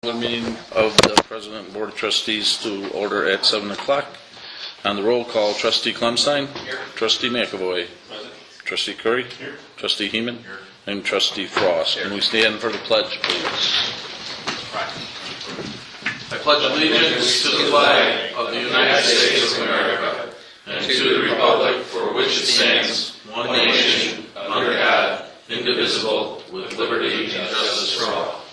The meeting of the President and Board of Trustees to order at 7 o'clock. On the roll call, Trustee Clemstein. Here. Trustee McAvoy. Present. Trustee Curry. Here. Trustee Heeman. Here. And Trustee Frost. Here. And we stand for the pledge, please. I pledge allegiance to the flag of the United States of America and to the republic for which it stands, one nation, under God, indivisible, with liberty and justice for all.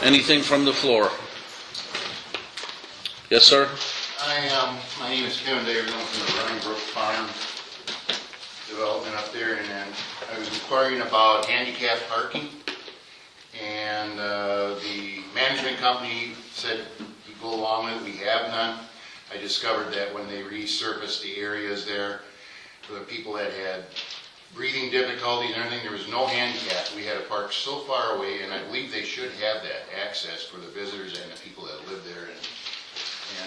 Anything from the floor? Yes, sir. My name is Kevin Davis. I'm from the Running Brook Farm development up there, and I was inquiring about handicap parking, and the management company said you go along with it. We have none. I discovered that when they resurfaced the areas there for the people that had breathing difficulties and everything, there was no handicap. We had to park so far away, and I believe they should have that access for the visitors and the people that live there.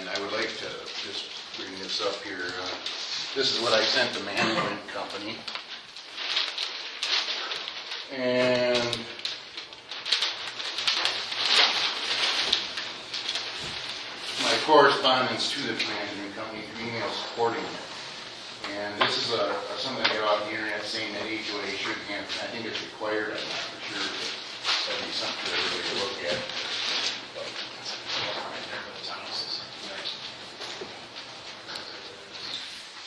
And I would like to just bring this up here. This is what I sent the management company. And my correspondence to the management company through email supporting it. And this is something I got off the internet saying that HOA should have. I think it's required. I'm not for sure. That'd be something for everybody to look at.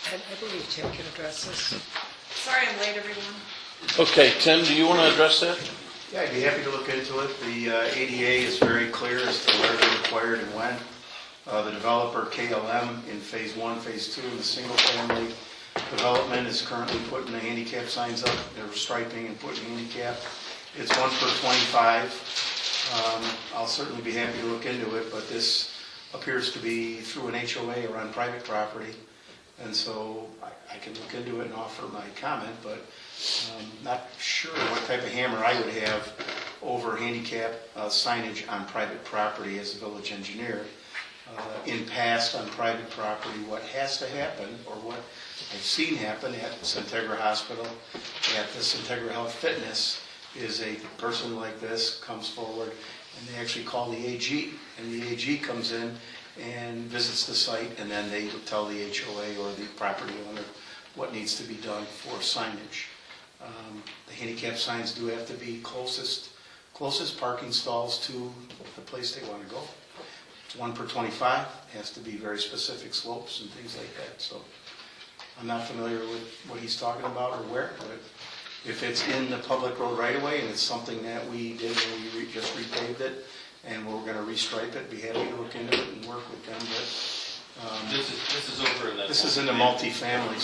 I believe Tim can address this. Sorry I'm late, everyone. Okay, Tim, do you want to address that? Yeah, I'd be happy to look into it. The ADA is very clear as to where they're required and when. The developer, KLM, in Phase 1, Phase 2, in the single-family development is currently putting the handicap signs up. They're striping and putting handicap. It's 1 per 25. I'll certainly be happy to look into it, but this appears to be through an HOA or on private property. And so I can look into it and offer my comment, but not sure what type of hammer I would have over handicap signage on private property as a village engineer. In past on private property, what has to happen, or what I've seen happen at Centegra Hospital, at the Centegra Health Fitness, is a person like this comes forward and they actually call the AG, and the AG comes in and visits the site, and then they tell the HOA or the property owner what needs to be done for signage. The handicap signs do have to be closest parking stalls to the place they want to go. It's 1 per 25, it has to be very specific slopes and things like that. So I'm not familiar with what he's talking about or where, but if it's in the public road right away and it's something that we did when we just repaved it and we're going to restripe it, be happy to look into it and work with them. But this is over in the. This is in the multifamily,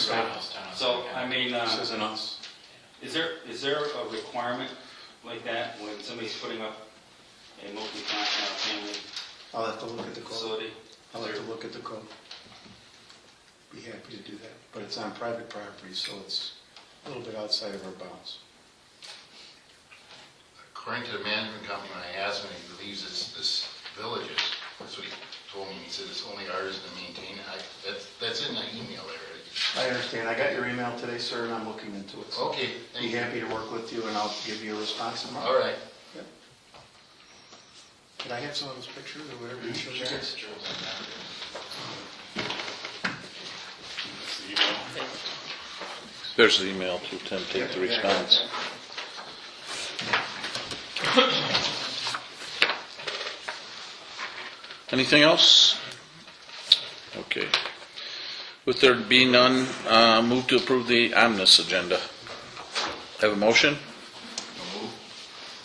So I mean, this isn't us. Is there a requirement like that when somebody's putting up a multi-family I'll have to look at the code. facility? I'll have to look at the code. Be happy to do that. But it's on private property, so it's a little bit outside of our bounds. According to the management company, when I asked him, he believes it's this villages. That's what he told me. He said it's only ours to maintain. That's in the email there. I understand. I got your email today, sir, and I'm looking into it. So Okay, thank you. Be happy to work with you, and I'll give you a response tomorrow. All right. Yep. Could I have some of those pictures or whatever you showed guys? There's the email to Tim, take the response. Anything else? Okay. With there being none, move to approve the omnibus agenda. Have a motion?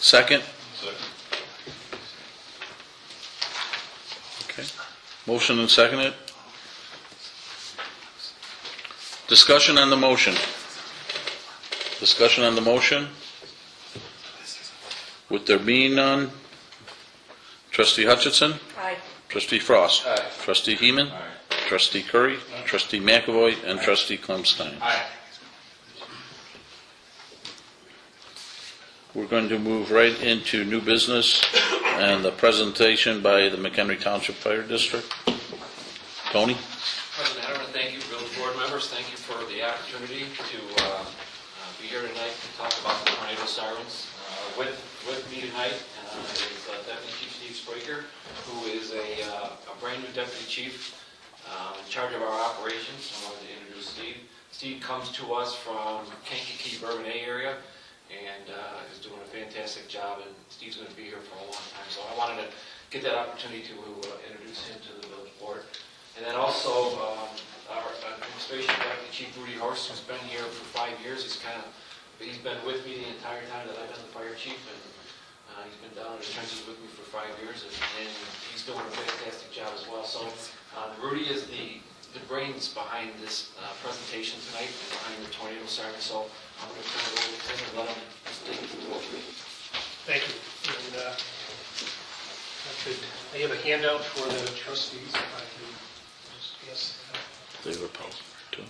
Second? Okay. Motion and seconded. Discussion on the motion. Discussion on the motion. With there being none, Trustee Hutchinson? Aye. Trustee Frost? Aye. Trustee Heeman? Aye. Trustee Curry? Aye. Trustee McAvoy? And Trustee Clemstein? Aye. We're going to move right into new business and the presentation by the McHenry Township Fire District. Tony? President, I want to thank you, village board members. Thank you for the opportunity to be here tonight to talk about the tornado With me tonight is Deputy Chief Steve Spraker, who is a brand new Deputy Chief in charge of our operations. I wanted to introduce Steve. Steve comes to us from Kankakee, Bourbonnais area, and is doing a fantastic job, and Steve's going to be here for a long time. So I wanted to get that opportunity to introduce him to the village board. And then also our administration Deputy Chief Rudy Horst, who's been here for 5 years. He's been with me the entire time that I've been the fire chief, and he's been down in the trenches with me for 5 years, and he's doing a fantastic job as well. So Rudy is the brains behind this presentation tonight, and behind the tornado siren. So I'm going to turn it over to him and let him take the floor. Thank you. And I have a handout for the trustees. If I can just guess. They were paused too.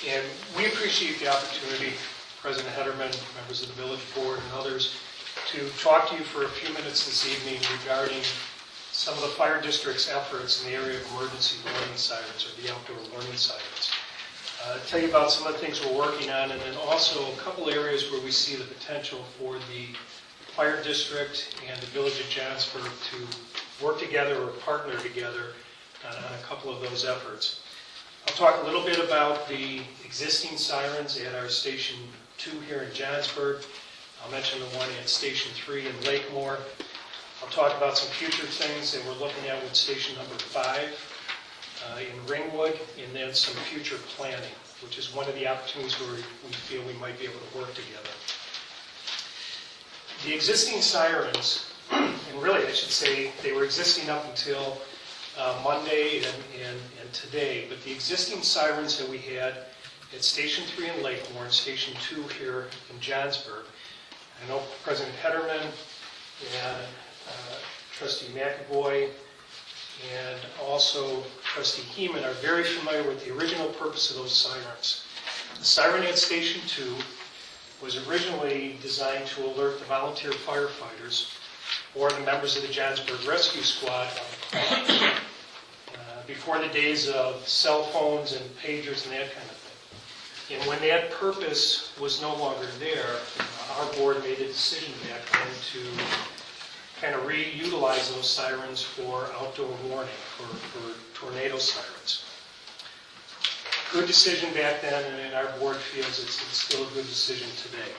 And we appreciate the opportunity, President Hederman, members of the village board, and others, to talk to you for a few minutes this evening regarding some of the fire district's efforts in the area of emergency warning sirens, or the outdoor warning sirens. Tell you about some of the things we're working on, and then also a couple areas where we see the potential for the fire district and the village of Johnsburg to work together or partner together on a couple of those efforts. I'll talk a little bit about the existing sirens at our Station 2 here in Johnsburg. I'll mention the one at Station 3 in Lakemore. I'll talk about some future things that we're looking at with Station number 5 in Ringwood, and then some future planning, which is one of the opportunities where we feel we might be able to work together. The existing sirens, and really I should say they were existing up until Monday and today, but the existing sirens that we had at Station 3 in Lakemore and Station 2 here in Johnsburg, I know President Hederman and Trustee McAvoy and also Trustee Heeman are very familiar with the original purpose of those sirens. The siren at Station 2 was originally designed to alert the volunteer firefighters or the members of the Johnsburg Rescue Squad before the days of cell phones and pagers and that kind of thing. And when that purpose was no longer there, our board made a decision back then to kind of reutilize those sirens for outdoor warning, for tornado sirens. Good decision back then, and our board feels it's still a good decision today.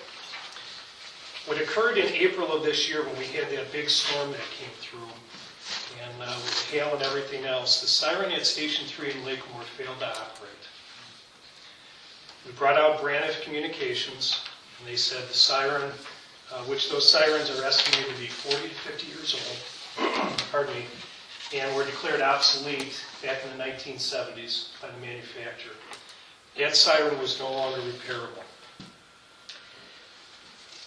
What occurred in April of this year when we had that big storm that came through, and with hail and everything else, the siren at Station 3 in Lakemore failed to operate. We brought out Braniff Communications, and they said the siren, which those sirens are estimated to be 40 to 50 years old, pardon me, and were declared obsolete back in the 1970s by the manufacturer. That siren was no longer repairable.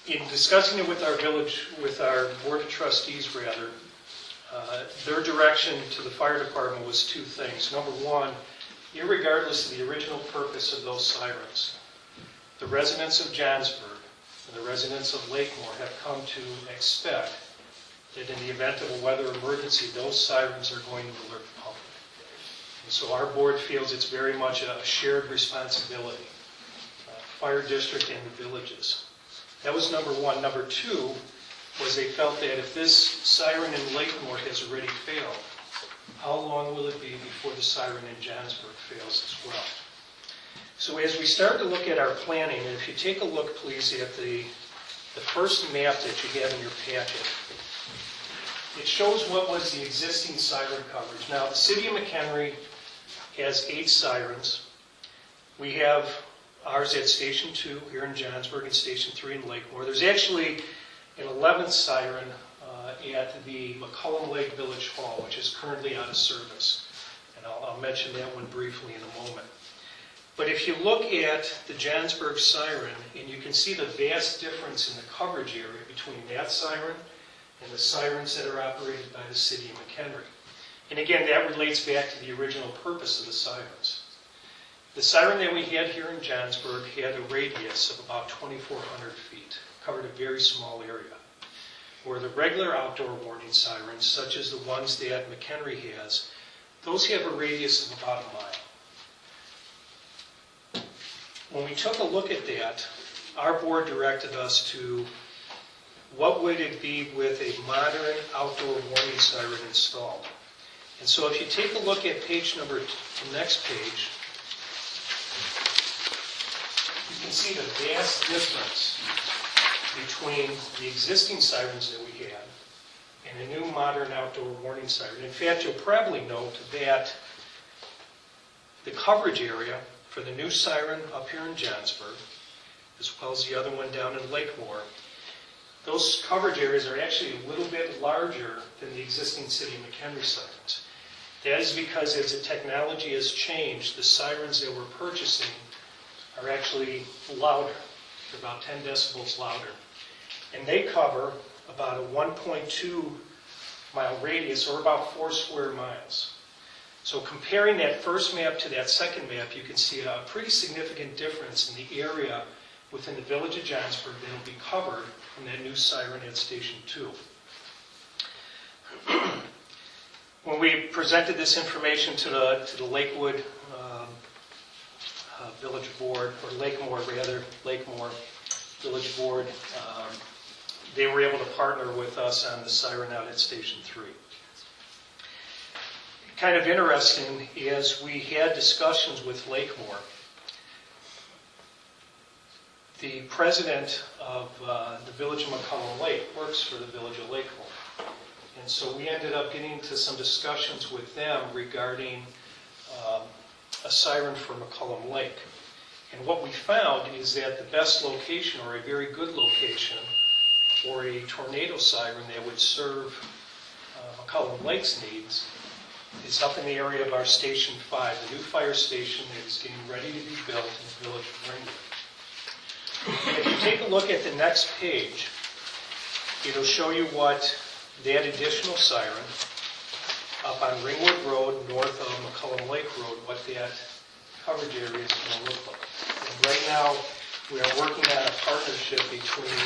In discussing it with our village, with our board of trustees rather, their direction to the fire department was two things. Number one, irregardless of the original purpose of those sirens, the residents of Johnsburg and the residents of Lakemore have come to expect that in the event of a weather emergency, those sirens are going to alert the public. And so our board feels it's very much a shared responsibility, fire district and the villages. That was number one. Number two was they felt that if this siren in Lakemore has already failed, how long will it be before the siren in Johnsburg fails as well? So as we start to look at our planning, and if you take a look, please, at the first map that you have in your packet, it shows what was the existing siren coverage. Now, the city of McHenry has 8 sirens. We have ours at Station 2 here in Johnsburg and Station 3 in Lakemore. There's actually an 11th siren at the McCullum Lake Village Hall, which is currently out of service. And I'll mention that one briefly in a moment. But if you look at the Johnsburg siren, and you can see the vast difference in the coverage area between that siren and the sirens that are operated by the city of McHenry. And again, that relates back to the original purpose of the sirens. The siren that we had here in Johnsburg had a radius of about 2,400 feet, covered a very small area. Where the regular outdoor warning sirens, such as the ones that McHenry has, those have a radius of about a mile. When we took a look at that, our board directed us to what would it be with a modern outdoor warning siren installed. And so if you take a look at the next page, you can see the vast difference between the existing sirens that we had and a new modern outdoor warning siren. In fact, you'll probably note that the coverage area for the new siren up here in Johnsburg, as well as the other one down in Lakemore, those coverage areas are actually a little bit larger than the existing City of McHenry sirens. That is because as the technology has changed, the sirens that we're purchasing are actually louder. They're about 10 decibels louder. And they cover about a 1.2 mile radius, or about 4 square miles. So comparing that first map to that second map, you can see a pretty significant difference in the area within the village of Johnsburg that will be covered from that new siren at Station 2. When we presented this information to the Lakewood Village Board, or Lakemore Village Board, they were able to partner with us on the siren out at Station 3. Kind of interesting, as we had discussions with Lakemore, the president of the village of McCollum Lake works for the village of Lakemore. And so we ended up getting into some discussions with them regarding a siren for McCollum Lake. And what we found is that the best location, or a very good location, for a tornado siren that would serve McCollum Lake's needs is up in the area of our Station 5, the new fire station that is getting ready to be built in the village of Ringwood. And if you take a look at the next page, it'll show you what that additional siren up on Ringwood Road, north of McCollum Lake Road, what that coverage area is going to look like. And right now, we are working on a partnership between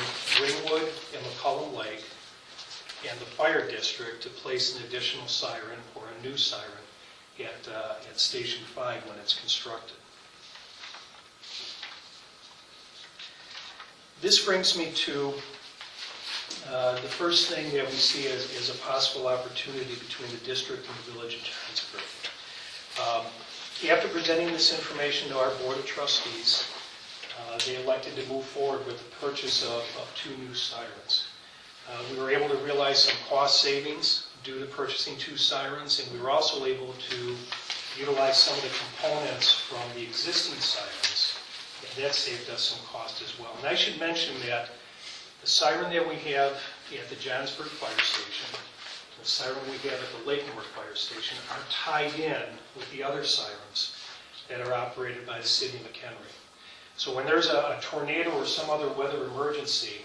Ringwood and McCollum Lake and the fire district to place an additional siren, or a new siren, at Station 5 when it's constructed. This brings me to the first thing that we see as a possible opportunity between the district and the village of Johnsburg. After presenting this information to our Board of Trustees, they elected to move forward with the purchase of 2 new sirens. We were able to realize some cost savings due to purchasing 2 sirens, and we were also able to utilize some of the components from the existing sirens, and that saved us some cost as well. And I should mention that the siren that we have at the Johnsburg Fire Station, the siren we have at the Lakemore Fire Station, are tied in with the other sirens that are operated by the City of McHenry. So when there's a tornado or some other weather emergency,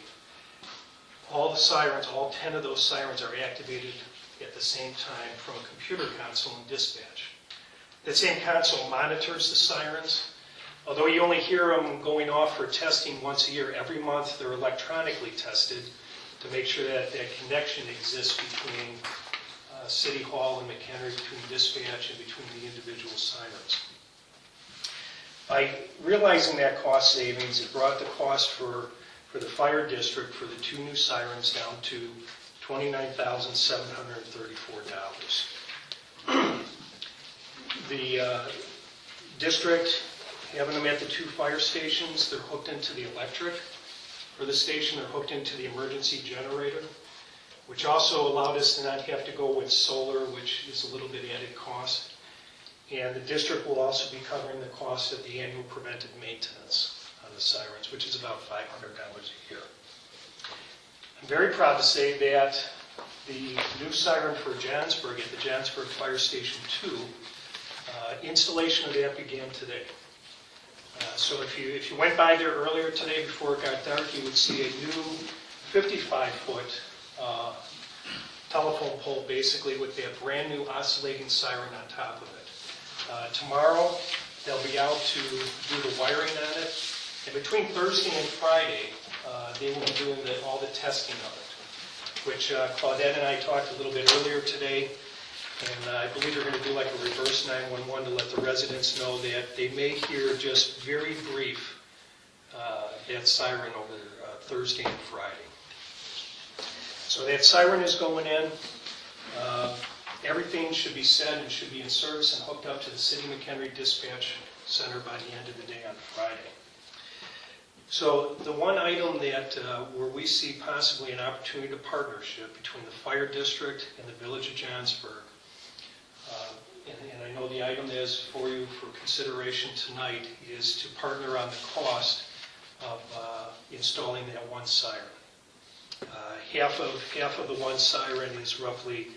all the sirens, all 10 of those sirens are activated at the same time from a computer console in dispatch. That same console monitors the sirens. Although you only hear them going off for testing once a year, every month they're electronically tested to make sure that that connection exists between City Hall and McHenry, between dispatch and between the individual sirens. By realizing that cost savings, it brought the cost for the fire district for the 2 new sirens down to $29,734. The district, having them at the 2 fire stations, they're hooked into the electric for the station, they're hooked into the emergency generator, which also allowed us to not have to go with solar, which is a little bit added cost. And the district will also be covering the cost of the annual preventive maintenance on the sirens, which is about $500 a year. I'm very proud to say that the new siren for Johnsburg at the Johnsburg Fire Station 2, installation of that began today. So if you went by there earlier today before it got dark, you would see a new 55-foot telephone pole basically with that brand new oscillating siren on top of it. Tomorrow, they'll be out to do the wiring on it, and between Thursday and Friday, they will be doing all the testing of it, which Claudette and I talked a little bit earlier today, and I believe they're going to do like a reverse 911 to let the residents know that they may hear just very brief that siren over Thursday and Friday. So that siren is going in. Everything should be set and should be in service and hooked up to the City of McHenry Dispatch Center by the end of the day on Friday. So the one item that where we see possibly an opportunity to partnership between the fire district and the village of Johnsburg, and I know the item that is for you for consideration tonight, is to partner on the cost of installing that one siren. Half of the one siren is roughly,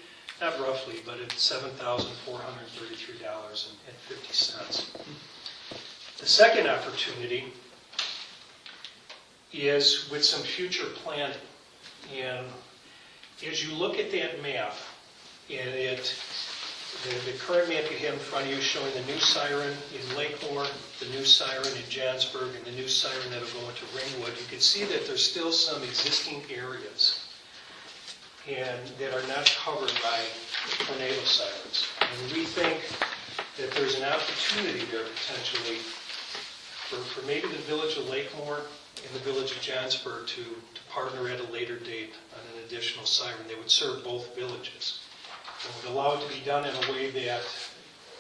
not roughly, but it's $7,433.50. The second opportunity is with some future planning. And as you look at that map, and the current map you have in front of you showing the new siren in Lakemore, the new siren in Johnsburg, and the new siren that will go into Ringwood, you can see that there's still some existing areas and that are not covered by tornado sirens. And we think that there's an opportunity there potentially for maybe the village of Lakemore and the village of Johnsburg to partner at a later date on an additional siren. They would serve both villages. It would allow it to be done in a way that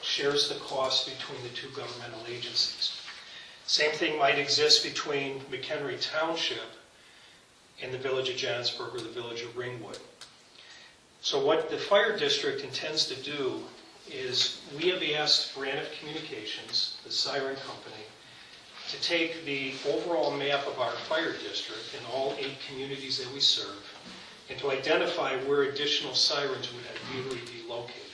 shares the cost between the two governmental agencies. Same thing might exist between McHenry Township and the village of Johnsburg or the village of Ringwood. So what the fire district intends to do is we have asked Braniff Communications, the siren company, to take the overall map of our fire district and all 8 communities that we serve and to identify where additional sirens would ideally be located.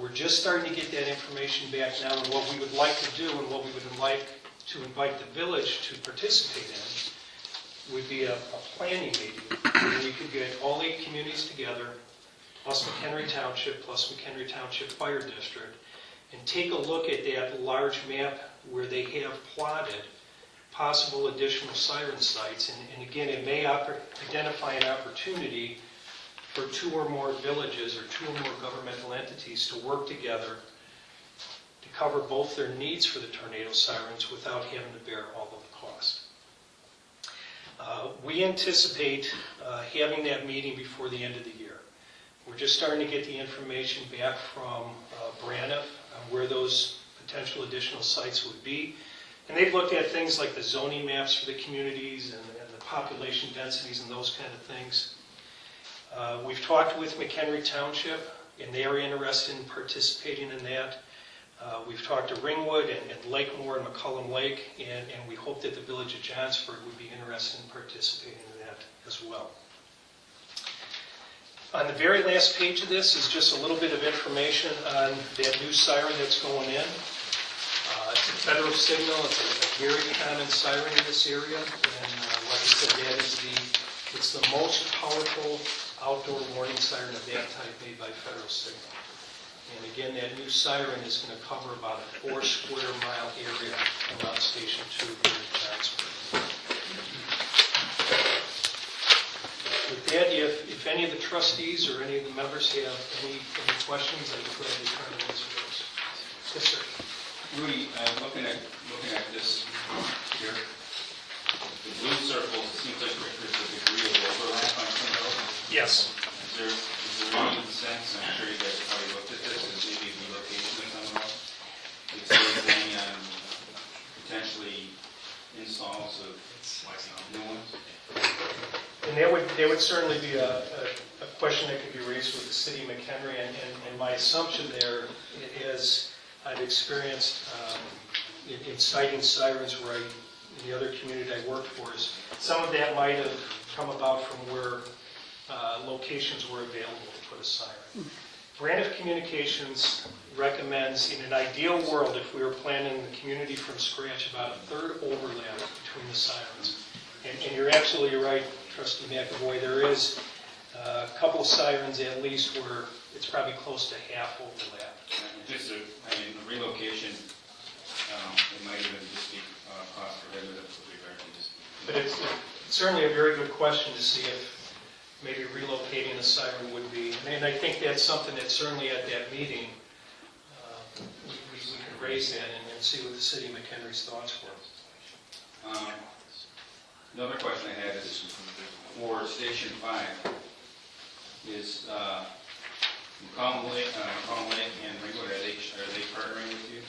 We're just starting to get that information back now, and what we would like to do and what we would like to invite the village to participate in would be a planning meeting where we could get all 8 communities together, plus McHenry Township, plus McHenry Township Fire District, and take a look at that large map where they have plotted possible additional siren sites. And again, it may identify an opportunity for 2 or more villages or 2 or more governmental entities to work together to cover both their needs for the tornado sirens without having to bear all of the cost. We anticipate having that meeting before the end of the year. We're just starting to get the information back from Braniff on where those potential additional sites would be. And they've looked at things like the zoning maps for the communities and the population densities and those kind of things. We've talked with McHenry Township, and they are interested in participating in that. We've talked to Ringwood and Lakemore and McCullum Lake, and we hope that the village of Johnsburg would be interested in participating in that as well. On the very last page of this is just a little bit of information on that new siren that's going in. It's a federal signal. It's a very common siren in this area, and like I said, it's the most powerful outdoor warning siren of that type made by Federal Signal. And again, that new siren is going to cover about a 4 square mile area around Station 2 here in Johnsburg. With that, if any of the trustees or any of the members have any questions, I'd be glad to try to answer those. Yes, sir. Rudy, looking at this here, the blue circles, it seems like there's a degree of overlap on some of those. Yes. Is there any sense, I'm sure you guys probably looked at this, and maybe relocation of some of those? Is there any potentially installs of new ones? And that would certainly be a question that could be raised with the city of McHenry, and my assumption there is I've experienced in sighting sirens where in the other community I worked for, is some of that might have come about from where locations were available to put a siren. Braniff Communications recommends, in an ideal world, if we were planning the community from scratch, about a 1/3 overlap between the sirens. And you're absolutely right, Trustee McAvoy, there is A couple of sirens at least where it's probably close to half overlap. Just, the relocation, it might even just be cost prohibitive with regard to this. But it's certainly a very good question to see if maybe relocating a siren would be, and I think that's something that certainly at that meeting, we could raise that and see what the city of McHenry's thoughts were. Another question I had is for Station 5, is McCollum Lake and Ringwood, are they partnering with you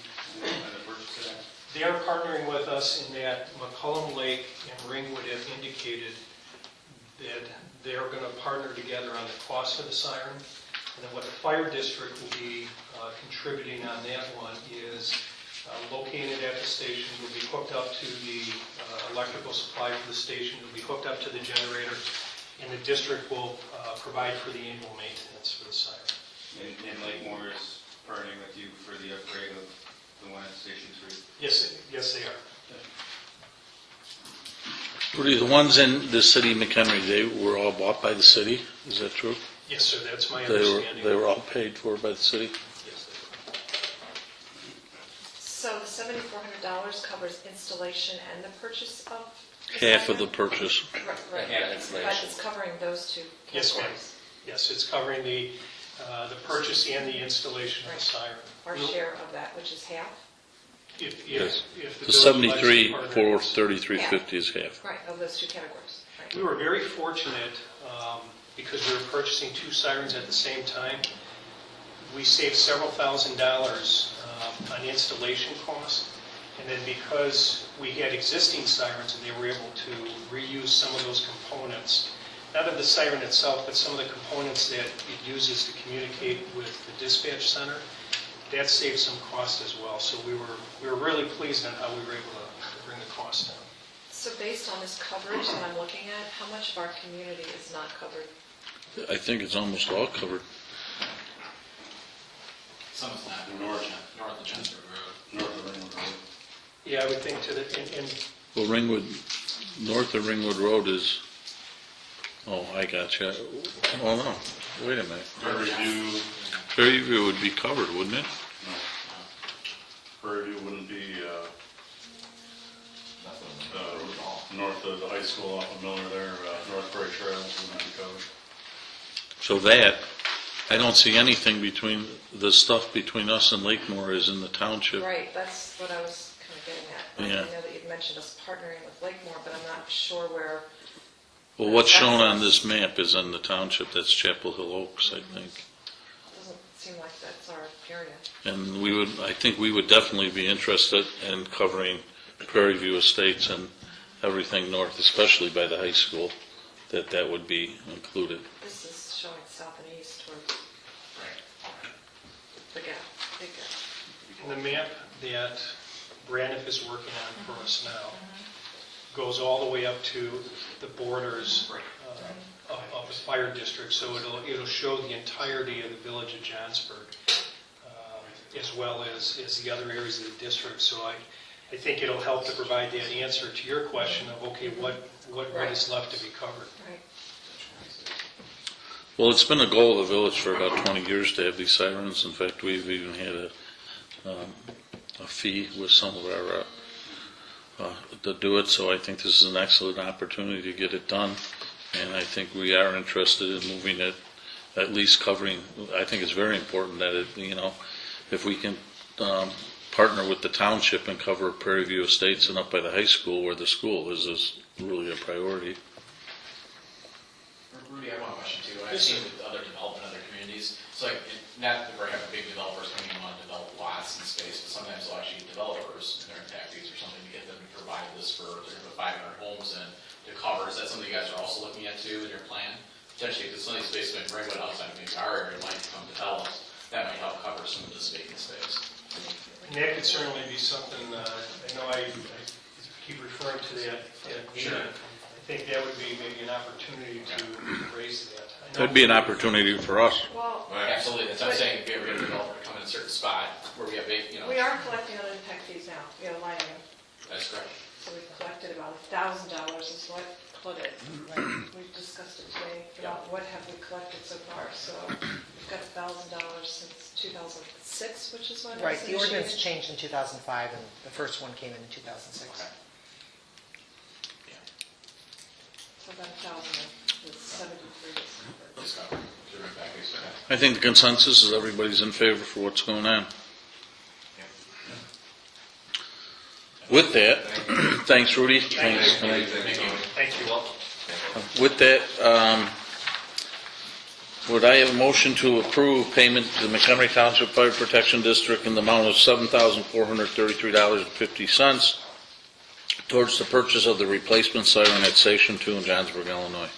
on the purchase of that? They are partnering with us in that McCollum Lake and Ringwood have indicated that they're going to partner together on the cost of the siren. And then what the fire district will be contributing on that one is located at the station, will be hooked up to the electrical supply for the station, will be hooked up to the generator, and the district will provide for the annual maintenance for the siren. And Lakemore is partnering with you for the upgrade of the one at Station 3? Yes, they are. Rudy, the ones in the city of McHenry, they were all bought by the city, is that true? Yes, sir, that's my They understanding. were all paid for by the city? Yes, they were. So the $7,400 covers installation and the purchase of? Half of the siren? purchase. Right, Yeah, but installation. it's covering those two Yes, ma'am. categories. Yes, it's covering the purchase and the installation of the siren. Our share of that, which is half? If Yes. if The village elects to partner $73,433.50 with us. is half. Right, of those two categories, right. We were very fortunate because we were purchasing two sirens at the same time. We saved several $1,000s on installation costs. And then because we had existing sirens and they were able to reuse some of those components, not of the siren itself, but some of the components that it uses to communicate with the dispatch center, that saved some cost as well. So we were really pleased on how we were able to bring the cost down. So based on this coverage that I'm looking at, how much of our community is not covered? I think it's almost all covered. Some is not, north of Jensen Road. North of Ringwood Road. Yeah, I would think to the, and Well, Ringwood, north of Ringwood Road is, oh, I got you. Oh, no, wait a minute. Prairie View, Prairie View would be covered, wouldn't it? no. Prairie View wouldn't be, north of the high school off of Miller there, North Prairie Trails wouldn't be covered. So that, I don't see anything between, the stuff between us and Lakemore is in the township. Right, that's what I was kind of getting at. Yeah. I know that you'd mentioned us partnering with Lakemore, but I'm not sure where, Well, what's shown on this map is in the township, that's Chapel Hill Oaks, I think. it doesn't seem like that's our area. And I think we would definitely be interested in covering Prairie View Estates and everything north, especially by the high school, that would be included. This is showing south and east towards the gap, big gap. the map that Braniff is working on for us now goes all the way up to the borders of the fire district, so it'll show the entirety of the village of Johnsburg, as well as the other areas of the district. So I think it'll help to provide that answer to your question of, okay, what is left to be covered. Right. Well, it's been a goal of the village for about 20 years to have these sirens. In fact, we've even had a fee with some of our to do it. So I think this is an excellent opportunity to get it done, and I think we are interested in moving it, at least covering. I think it's very important that it, if we can partner with the township and cover Prairie View Estates and up by the high school where the school is really a priority. Rudy, I have one question too. I've seen with other development, other communities, it's like, not that we're having big developers coming in and want to develop lots and space, but sometimes they'll actually get developers in their impact fees or something to get them to provide this for, they're going to put 500 homes in to cover. Is that something you guys are also looking at too in your plan? Potentially, because some of these spaces in Ringwood outside of maybe our area might become developed, that might help cover some of this vacant space. And that could certainly be something, I know I keep referring to that meeting. Sure. I think that would be maybe an opportunity to raise that. I know- That'd be an opportunity for us. Well, Absolutely, that's what I'm saying, if you ever get a developer to come in a certain spot where we have, we are collecting on impact fees now. We have a line item. that's correct. So we've collected about $1,000 is what put it. We've discussed it today, about what have we collected so far. So we've got $1,000 since 2006, which is when it was Right, the ordinance initiated. changed in 2005, and the first one came in 2006. So that 1,000 is 73 is covered. I think the consensus is everybody's in favor for what's going on. With that, thanks, Rudy. Thanks. Thank you. With that, would I have a motion to approve payment to the Montgomery Township Fire Protection District in the amount of $7,433.50 towards the purchase of the replacement siren at Station 2 in Johnsburg, Illinois?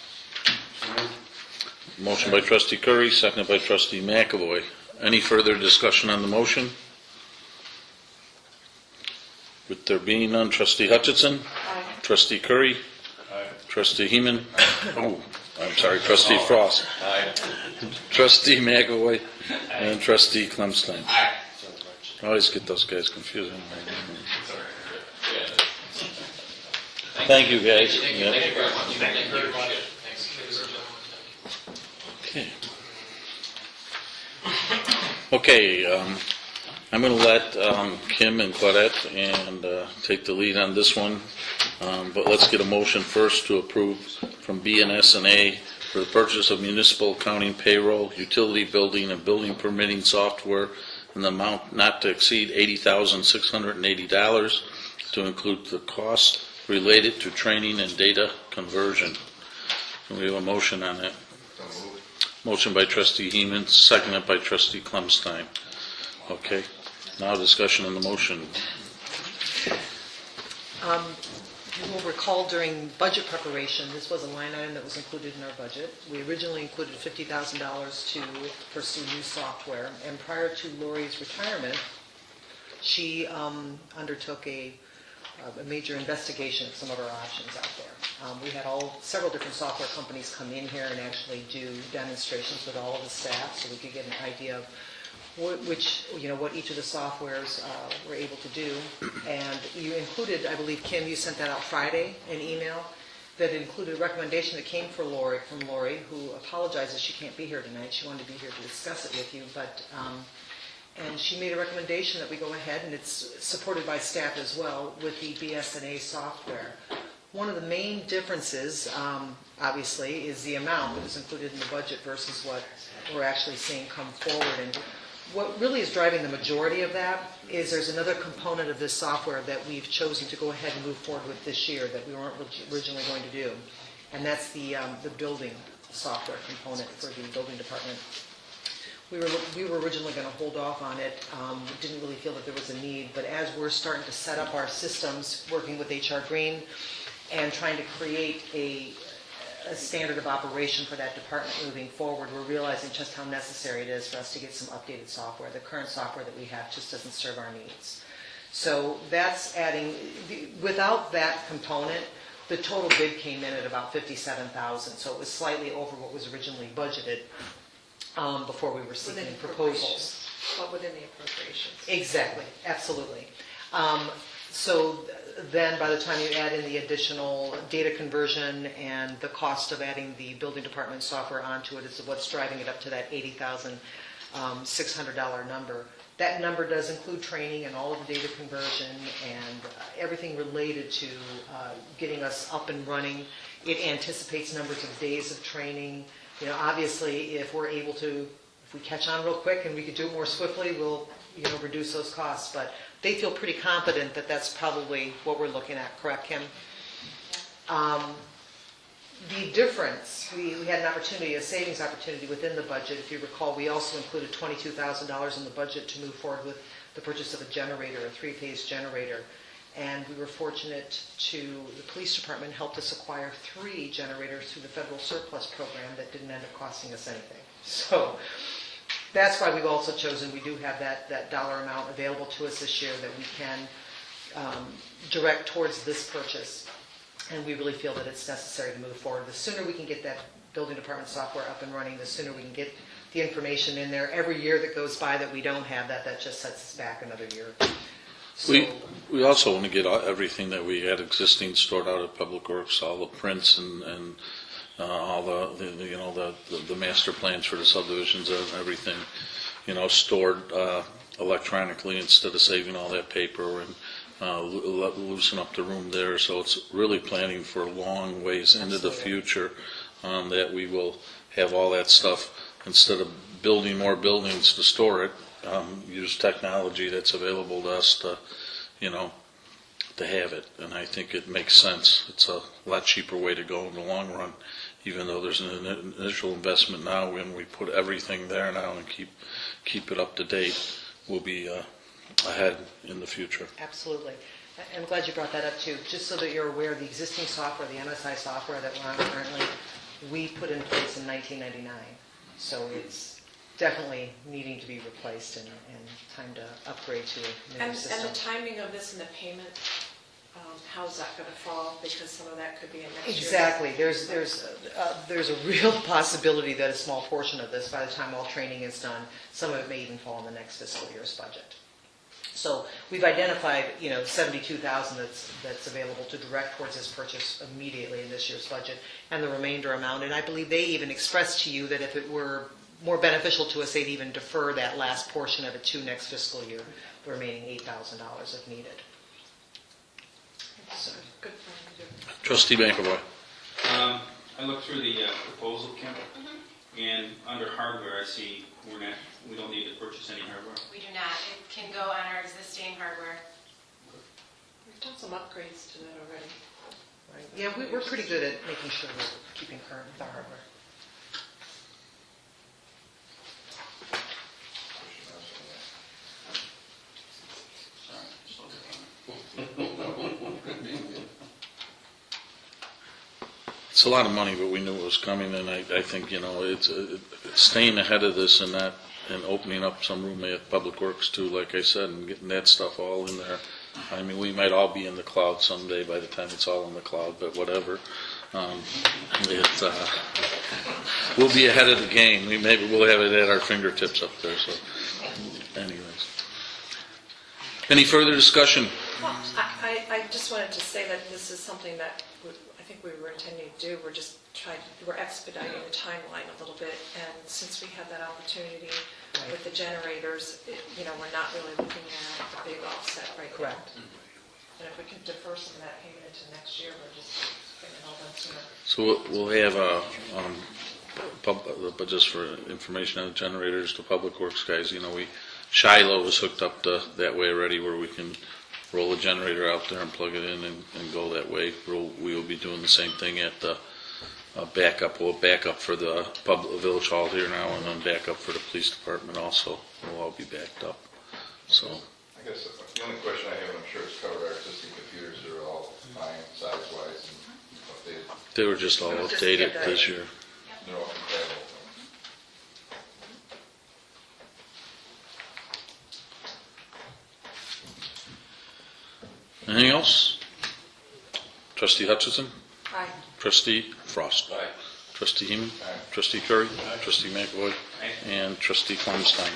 Motion by trustee Curry, seconded by trustee McAvoy. Any further discussion on the motion? With there being none, trustee Hutchinson? Aye. Trustee Curry? Trustee Heeman? Oh, I'm sorry, trustee Frost? Trustee McAvoy? And trustee Clemstein? I always get those guys confused. Thank you, guys. Thank you very much. Thank you very much. Thanks. Okay. Okay, I'm going to let Kim and Claudette and take the lead on this one, but let's get a motion first to approve from BNS&A for the purchase of municipal accounting, payroll, utility building, and building permitting software in the amount not to exceed $80,680 to include the cost related to training and data conversion. Can we have a motion on that? Motion by trustee Heeman, seconded by trustee Clemstein. Okay, now discussion on the motion. You will recall during budget preparation, this was a line item that was included in our budget. We originally included $50,000 to pursue new software, and prior to Lori's retirement, she undertook a major investigation of some of our options out there. We had several different software companies come in here and actually do demonstrations with all of the staff, so we could get an idea of what each of the softwares were able to do. And you included, I believe, Kim, you sent that out Friday, an email that included a recommendation that came from Lori, who apologizes she can't be here tonight. She wanted to be here to discuss it with you, but and she made a recommendation that we go ahead, and it's supported by staff as well, with the BS&A software. One of the main differences, obviously, is the amount that was included in the budget versus what we're actually seeing come forward. And what really is driving the majority of that is there's another component of this software that we've chosen to go ahead and move forward with this year that we weren't originally going to do, and that's the building software component for the building department. We were originally going to hold off on it. Didn't really feel that there was a need, but as we're starting to set up our systems, working with HR Green, and trying to create a standard of operation for that department moving forward, we're realizing just how necessary it is for us to get some updated software. The current software that we have just doesn't serve our needs. So that's adding, without that component, the total bid came in at about $57,000, so it was slightly over what was originally budgeted before we were seeking Within proposals. But within the appropriations. Exactly, absolutely. So then by the time you add in the additional data conversion and the cost of adding the building department software onto it is what's driving it up to that $80,600 number. That number does include training and all of the data conversion and everything related to getting us up and running. It anticipates numbers of days of training. Obviously, if we catch on real quick and we could do it more swiftly, we'll reduce those costs. But they feel pretty confident that that's probably what we're looking at. Correct, Kim? The difference, we had an opportunity, a savings opportunity within the budget. If you recall, we also included $22,000 in the budget to move forward with the purchase of a generator, a 3-phase generator. And we were fortunate the police department helped us acquire 3 generators through the federal surplus program that didn't end up costing us anything. So that's why we've also chosen, we do have that dollar amount available to us this year that we can direct towards this purchase. And we really feel that it's necessary to move forward. The sooner we can get that building department software up and running, the sooner we can get the information in there. Every year that goes by that we don't have that just sets us back another year. We also want to get everything that we had existing stored out at Public Works, all the prints and all the master plans for the subdivisions and everything, stored electronically instead of saving all that paper, and loosen up the room there. So it's really planning for long ways into the future, that we will have all that stuff, instead of building more buildings to store it, use technology that's available to us to have it. And I think it makes sense. It's a lot cheaper way to go in the long run, even though there's an initial investment now. When we put everything there now and keep it up to date, we'll be ahead in the future. Absolutely. I'm glad you brought that up too. Just so that you're aware, the existing software, the MSI software that we're on currently, we put in place in 1999. So it's definitely needing to be replaced and time to upgrade to a new system. And the timing of this and the payment, how's that going to fall? Because some of that could be in next year. Exactly. There's a real possibility that a small portion of this, by the time all training is done, some of it may even fall in the next fiscal year's budget. So we've identified, $72,000 that's available to direct towards this purchase immediately in this year's budget, and the remainder amount. And I believe they even expressed to you that if it were more beneficial to us, they'd even defer that last portion of it to next fiscal year, the remaining $8,000 if needed. So, Good for you to do. Trustee McAvoy. I looked through the proposal, Kim, and under hardware, I see we don't need to purchase any hardware. We do not. It can go on our existing hardware. We've done some upgrades to that already. right. Yeah, we're pretty good at making sure we're keeping current with our hardware. It's a lot of money, but we knew it was coming, and I think, it's staying ahead of this and opening up some room at Public Works too, like I said, and getting that stuff all in there. I mean, we might all be in the cloud someday by the time it's all in the cloud, but whatever. We'll be ahead of the game. Maybe we'll have it at our fingertips up there. So, anyways, any further discussion? Well, I just wanted to say that this is something that I think we were intending to do. We're expediting the timeline a little bit, and since we have that opportunity with the generators, we're not really looking at a big offset right now. Correct. And if we can defer some of that payment into next year, we're just getting it all done sooner. So we'll have but just for information on the generators, the Public Works guys, Shiloh was hooked up that way already, where we can roll a generator out there and plug it in and go that way. We will be doing the same thing at the backup. We'll back up for the Village Hall here now, and then back up for the police department also. We'll all be backed up. So. I guess the only question I have, and I'm sure it's covered, our existing computers are all fine size-wise and updated. They were just all updated this year. They're all compatible. Anything else? Trustee Hutchison? Aye. Trustee Frost? Aye. Trustee Heeman? Aye. Trustee Curry? Trustee McAvoy? And Trustee Klumstein?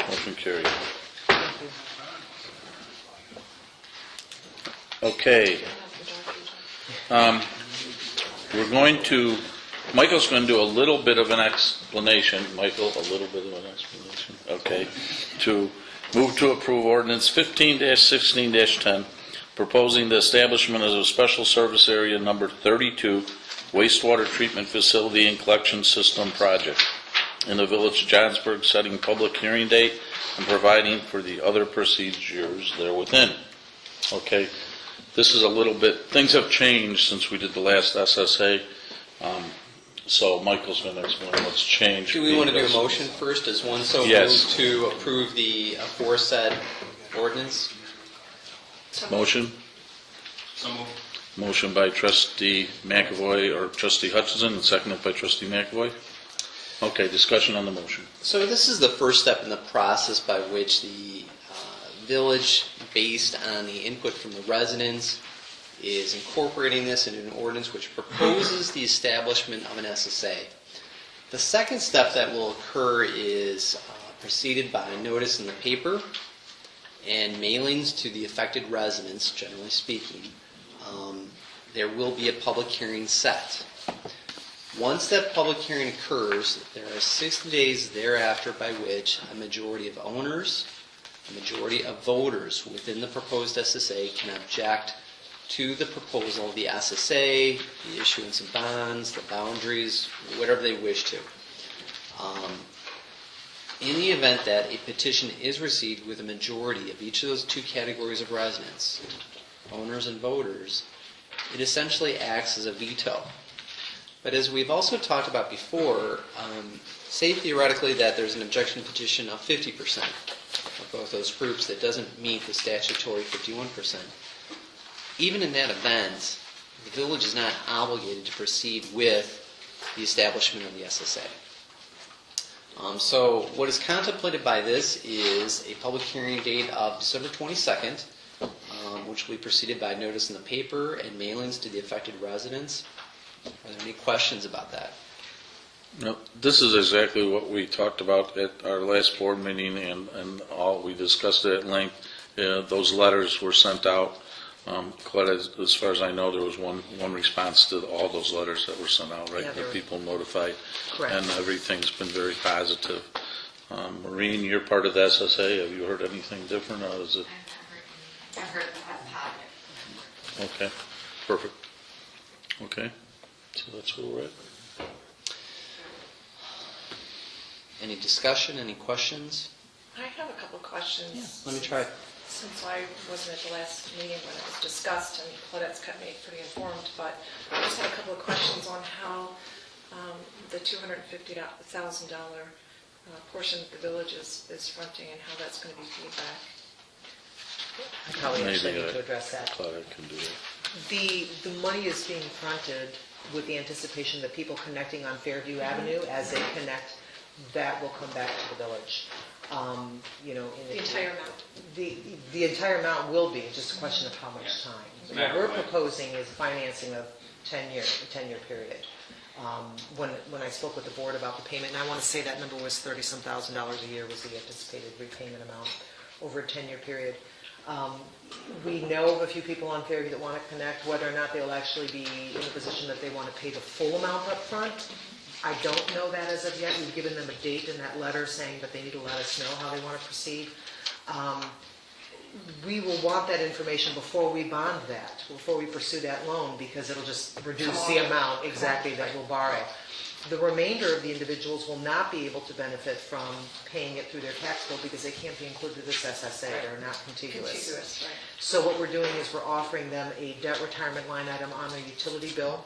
Motion carried. Okay. Michael's going to do a little bit of an explanation. Michael, a little bit of an explanation. Okay. To move to approve ordinance 15-16-10, proposing the establishment of a special service area number 32, wastewater treatment facility and collection system project in the village of Johnsburg, setting public hearing date and providing for the other procedures therewithin. Okay. This is a little bit, things have changed since we did the last SSA. So Michael's going to explain what's changed. Do we want to do a motion first as one so Yes. moved to approve the aforesaid ordinance? Motion? So moved. Motion by Trustee McAvoy or Trustee Hutchison, and seconded by Trustee McAvoy. Okay, discussion on the motion. So this is the first step in the process by which the village, based on the input from the residents, is incorporating this into an ordinance which proposes the establishment of an SSA. The second step that will occur is preceded by a notice in the paper and mailings to the affected residents, generally speaking, there will be a public hearing set. Once that public hearing occurs, there are 60 days thereafter by which a majority of owners, a majority of voters within the proposed SSA can object to the proposal of the SSA, the issuance of bonds, the boundaries, whatever they wish to. In the event that a petition is received with a majority of each of those two categories of residents, owners and voters, it essentially acts as a veto. But as we've also talked about before, say theoretically that there's an objection petition of 50% of both those groups that doesn't meet the statutory 51%. Even in that event, the village is not obligated to proceed with the establishment of the SSA. So what is contemplated by this is a public hearing date of December 22nd, which will be preceded by notice in the paper and mailings to the affected residents. Are there any questions about that? No, this is exactly what we talked about at our last board meeting, and all we discussed it at length. Those letters were sent out. Colette, as far as I know, there was one response to all those letters that were sent out, right? Yeah, The people notified. Correct. And everything's been very positive. Maureen, you're part of the SSA. Have you heard anything different, or is it? I've heard that positive. Okay, perfect. Okay, so that's where we're at. Any discussion, any questions? I have a couple questions. Let me try. Since I wasn't at the last meeting when it was discussed, and Claudette's kept me pretty informed, but I just had a couple of questions on how the $250,000 portion that the village is fronting and how that's going to be paid back. I probably actually Maybe need to address that. Claudia can do it. The money is being fronted with the anticipation that people connecting on Fairview Avenue, as they connect, that will come back to the village. The entire amount. The entire amount will be, just a question of how much time. What we're proposing is financing of a 10-year period. When I spoke with the board about the payment, and I want to say that number was $30-some thousand a year was the anticipated repayment amount over a 10-year period. We know of a few people on Fairview that want to connect. Whether or not they'll actually be in a position that they want to pay the full amount up front, I don't know that as of yet. We've given them a date in that letter saying that they need to let us know how they want to proceed. We will want that information before we bond that, before we pursue that loan, because it'll just reduce the amount exactly that we'll borrow. The remainder of the individuals will not be able to benefit from paying it through their tax bill because they can't be included in this SSA. They're not contiguous. Contiguous, right. So what we're doing is we're offering them a debt retirement line item on their utility bill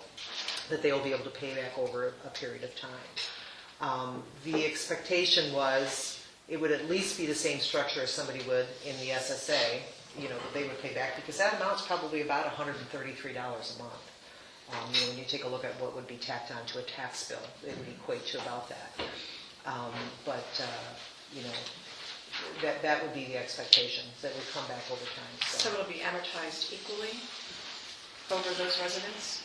that they will be able to pay back over a period of time. The expectation was it would at least be the same structure as somebody would in the SSA, that they would pay back, because that amount's probably about $133 a month. When you take a look at what would be tacked onto a tax bill, it would equate to about that. That would be the expectation, that would come back over time. So it'll be amortized equally over those residents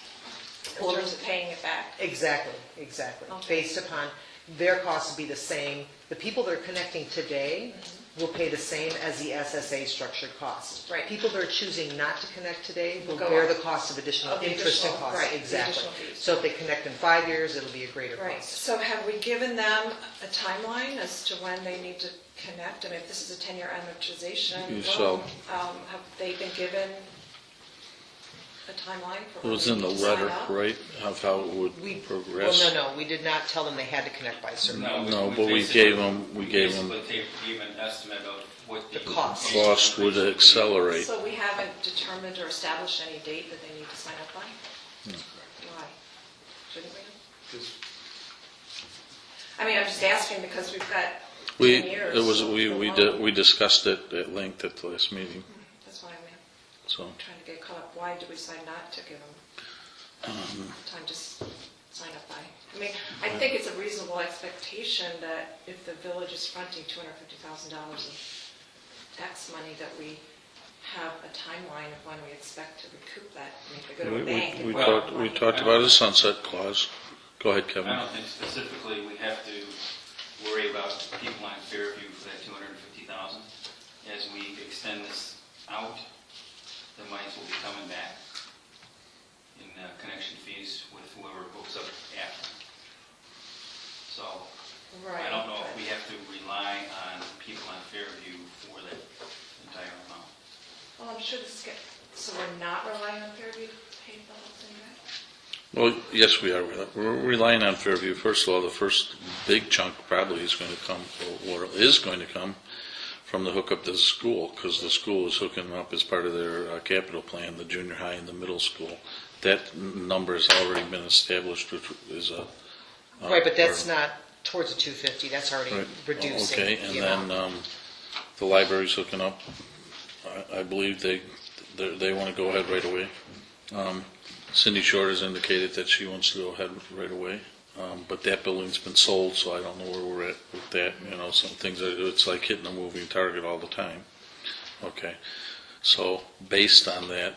in Well, terms of paying it back? Exactly. Okay. Based upon their costs will be the same. The people that are connecting today will pay the same as the SSA structured cost. Right. People that are choosing not to connect today will Will go bear up. the cost of additional Of the interest and additional- costs. right, the Exactly. additional fees. So if they connect in 5 years, it'll be a greater Right, cost. so have we given them a timeline as to when they need to connect? I mean, if this is a 10-year amortization So- loan, have they been given a timeline for It when was they in need the to sign letter, up? right, of how it would progress? Well, no, we did not tell them they had to connect by a certain date. No, but we gave them- basically gave an estimate of what The cost. Cost would accelerate. So we haven't determined or established any date that they need to sign up by? Why? Shouldn't we? I mean, I'm just asking because we've got 10 years. We discussed it at length at the last meeting, That's what I meant. so. Trying to get caught up. Why do we decide not to give them time to sign up by? I mean, I think it's a reasonable expectation that if the village is fronting $250,000 of tax money, that we have a timeline of when we expect to recoup that. I mean, if we go to a bank and borrow We money. talked about a sunset clause. Go ahead, Kevin. I don't think specifically we have to worry about people on Fairview for that $250,000. as we extend this out, the monies will be coming back in connection fees with whoever hooks up after. So I don't know if we have to rely on people on Fairview for that entire amount. Well, I'm sure this get, so we're not relying on Fairview to pay the whole thing back? Well, yes, we are. We're relying on Fairview. First of all, the first big chunk probably is going to come, or is going to come, from the hookup to the school, because the school is hooking up as part of their capital plan, the junior high and the middle school. That number has already been established, which is a... Right, but that's not towards the 250, that's already Right. reducing. Okay, and the then amount. the library's hooking up. I believe they want to go ahead right away. Cindy Short has indicated that she wants to go ahead right away. But that building's been sold, so I don't know where we're at with that. You know, some things, it's like hitting a moving target all the time. Okay, so based on that,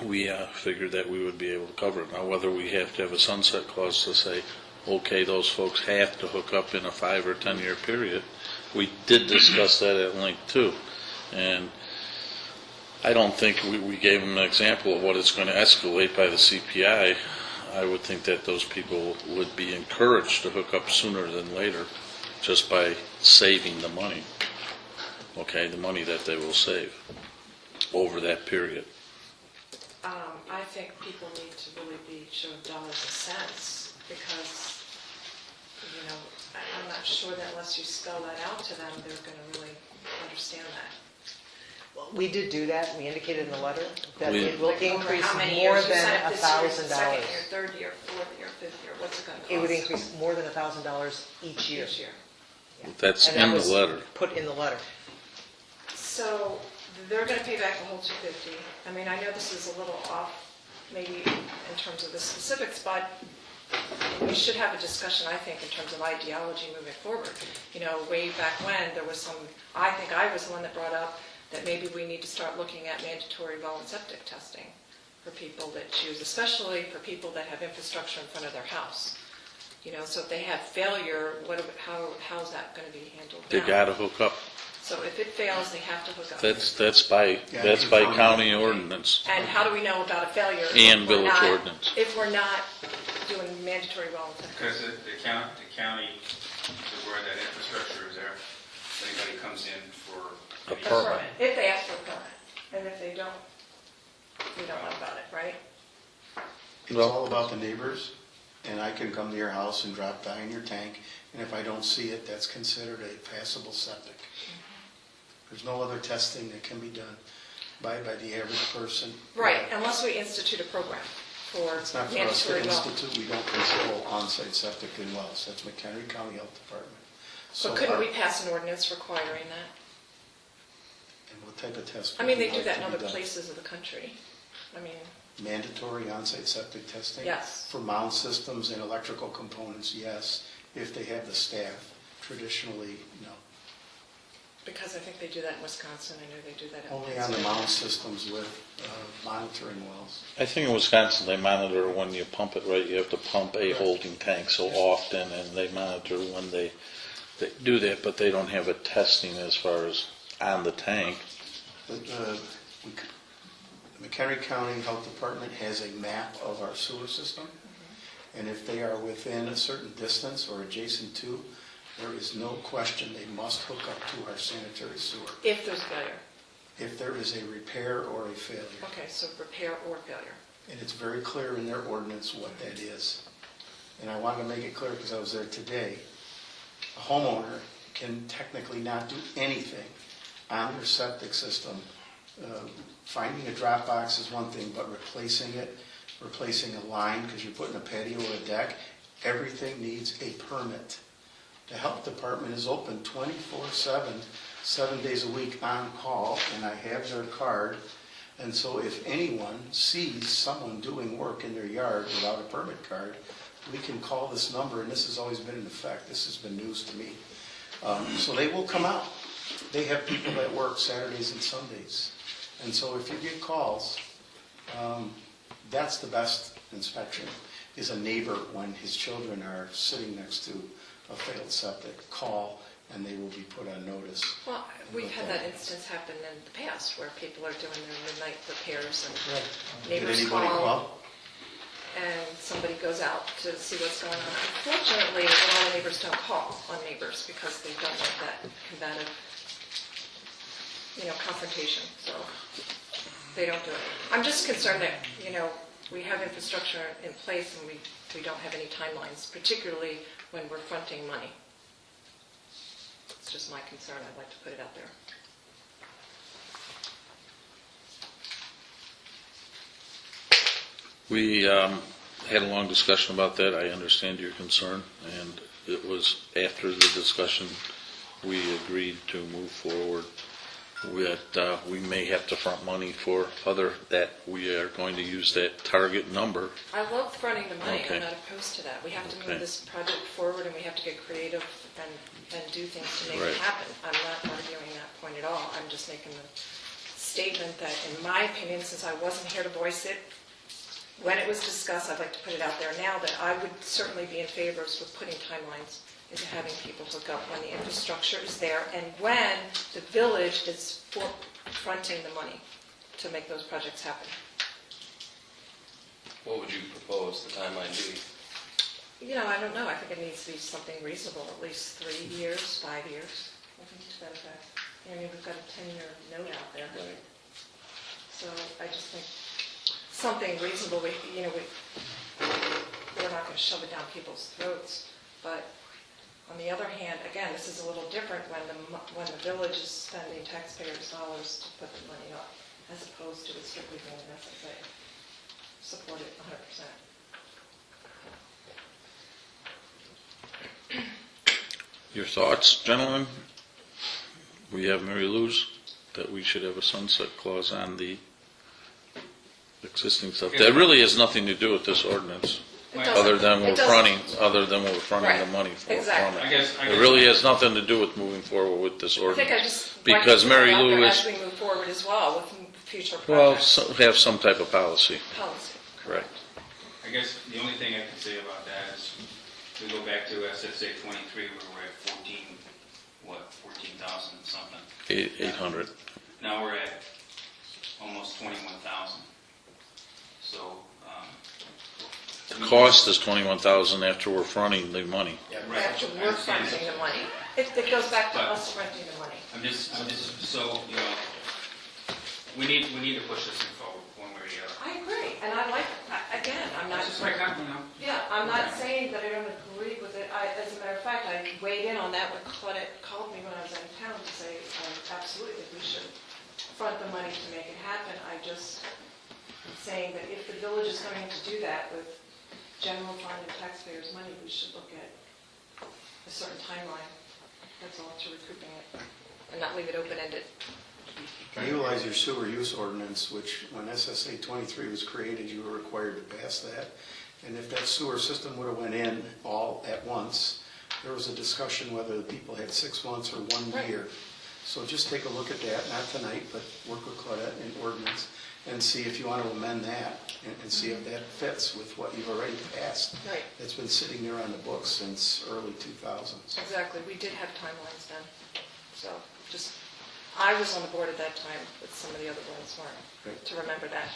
we figured that we would be able to cover it. Now, whether we have to have a sunset clause to say, okay, those folks have to hook up in a 5 or 10 year period, we did discuss that at length too. And I don't think we gave them an example of what it's going to escalate by the CPI. I would think that those people would be encouraged to hook up sooner than later just by saving the money. Okay, the money that they will save over that period. I think people need to really be shown dollars and cents because, you know, I'm not sure that unless you spell that out to them, they're going to really understand that. We did do that, we indicated in the letter that We- it will Like, over increase how many more years? You than sign up this year, $1,000. Second year, third year, fourth year, fifth year, what's it going to cost? It would increase more than $1,000 each year. Each year. That's And that in the was letter. Put in the letter. So they're going to pay back the whole 250. I mean, I know this is a little off, maybe in terms of the specifics, but we should have a discussion, I think, in terms of ideology moving forward. You know, way back when, there was some, I think I was the one that brought up that maybe we need to start looking at mandatory well and septic testing for people that choose, especially for people that have infrastructure in front of their house. You know, so if they have failure, how's that going to be handled They now? got to hook up. So if it fails, they have to hook up. That's by county ordinance. And how do we know about a failure? And if we're village not- ordinance. If we're not doing mandatory well and septic? Because the county, where that infrastructure is there, if anybody comes in for A A permit. If they ask for a permit, and if they don't, we don't know about it, right? It's all about the neighbors, and I can come to your house and drop dye in your tank, and if I don't see it, that's considered a passable septic. There's no other testing that can be done by the average person. Right, unless we institute a program for It's not for us to mandatory well. institute, we don't control on-site septic and wells, that's McHenry County Health Department. So But couldn't our- we pass an ordinance requiring that? And what type of test? I mean, would they you do like that to in be other done? places of the country. I mean, Mandatory on-site septic testing? Yes. For mound systems and electrical components, yes, if they have the staff. Traditionally, no. because I think they do that in Wisconsin, I know they do that in Only on the mound systems with monitoring wells. I think in Wisconsin, they monitor when you pump it, right? You have to pump a holding tank so often, and they monitor when they do that, but they don't have a testing as far as on the tank. The McHenry County Health Department has a map of our sewer system, and if they are within a certain distance or adjacent to, there is no question they must hook up to our sanitary sewer. If there's failure. If there is a repair or a failure. Okay, so repair or failure. And it's very clear in their ordinance what that is. And I wanted to make it clear because I was there today. A homeowner can technically not do anything on their septic system. Finding a drop box is one thing, but replacing it, replacing a line because you're putting a patio or a deck, everything needs a permit. The health department is open 24/7, 7 days a week on call, and I have their card. And so if anyone sees someone doing work in their yard without a permit card, we can call this number, and this has always been in effect. This has been news to me. So they will come out. They have people that work Saturdays and Sundays. And so if you get calls, that's the best inspection, is a neighbor when his children are sitting next to a failed septic. Call, and they will be put on notice. Well, we've had that instance happen in the past where people are doing their midnight repairs and Did neighbors anybody call call? and somebody goes out to see what's going on. Unfortunately, a lot of neighbors don't call on neighbors because they don't want that combative, confrontation, so they don't do it. I'm just concerned that, we have infrastructure in place and we don't have any timelines, particularly when we're fronting money. It's just my concern. I'd like to put it out there. We had a long discussion about that. I understand your concern, and it was after the discussion, we agreed to move forward that we may have to front money for that we are going to use that target number. I love fronting the money. Okay. I'm not opposed to that. We have to Okay. move this project forward and we have to get creative and do things to make Right. it happen. I'm not arguing that point at all. I'm just making the statement that, in my opinion, since I wasn't here to voice it, when it was discussed, I'd like to put it out there now that I would certainly be in favor with putting timelines into having people hook up when the infrastructure is there and when the village is fronting the money to make those projects happen. What would you propose the timeline be? I don't know. I think it needs to be something reasonable, at least 3 years, 5 years, something to that effect. We've got a 10-year note out there. Right. So I just think something reasonable, we're not going to shove it down people's throats. But on the other hand, again, this is a little different when the village is spending taxpayers' dollars to put the money up, as opposed to it strictly being an SSA. Support it 100%. Your thoughts, gentlemen? We have Mary Lou's, that we should have a sunset clause on the existing stuff. That really has nothing to do with this ordinance, It doesn't. other than It we're doesn't. fronting Right. the money from Exactly. it. It really has nothing to do with moving forward with this I think I ordinance. just like Because to put Mary it out Lou there is, as we move forward as well with future well, projects. have some type of policy. Policy. Correct. I guess the only thing I can say about that is, we go back to SSA 23, where we're at 14,000 and something. 800. Now we're at almost 21,000. So, The cost is 21,000 after we're fronting the money. After we're fronting the money. It goes back to But- us fronting the money. I'm just, so, we need to push this thing forward one way or the other. I agree, and again, I'm not. That's just my comment, Yeah, I'm not saying that I don't agree with it. As a matter of fact, I weighed in on that when Claudette called me when I was out of town to say, I absolutely think we should front the money to make it happen. I just saying that if the village is going to do that with general fund and taxpayers' money, we should look at a certain timeline. That's all, to recouping it, and not leave it open-ended. Utilize your sewer use ordinance, which when SSA 23 was created, you were required to pass that. And if that sewer system would have went in all at once, there was a discussion whether the people had 6 months or 1 Right. year. So just take a look at that, not tonight, but work with Claudette in ordinance and see if you want to amend that and see if that fits with what you've already passed. Right. It's been sitting there on the books since early 2000s. Exactly, we did have timelines then, so just, I was on the board at that time, but some of the other ones weren't, Right. to remember that.